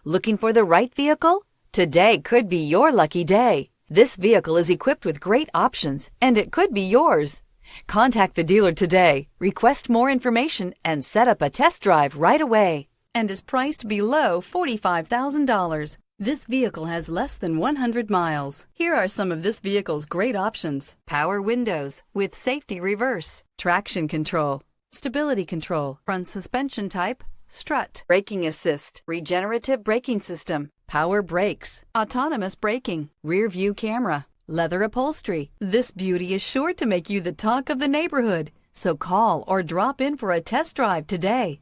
Looking for the right vehicle? Today could be your lucky day. This vehicle is equipped with great options, and it could be yours. Contact the dealer today, request more information, and set up a test drive right away. And is priced below $45,000. This vehicle has less than 100 miles. Here are some of this vehicle's great options: power windows with safety reverse, traction control, stability control, front suspension type, strut, braking assist, regenerative braking system, power brakes, autonomous braking, rear view camera, leather upholstery. This beauty is sure to make you the talk of the neighborhood. So call or drop in for a test drive today.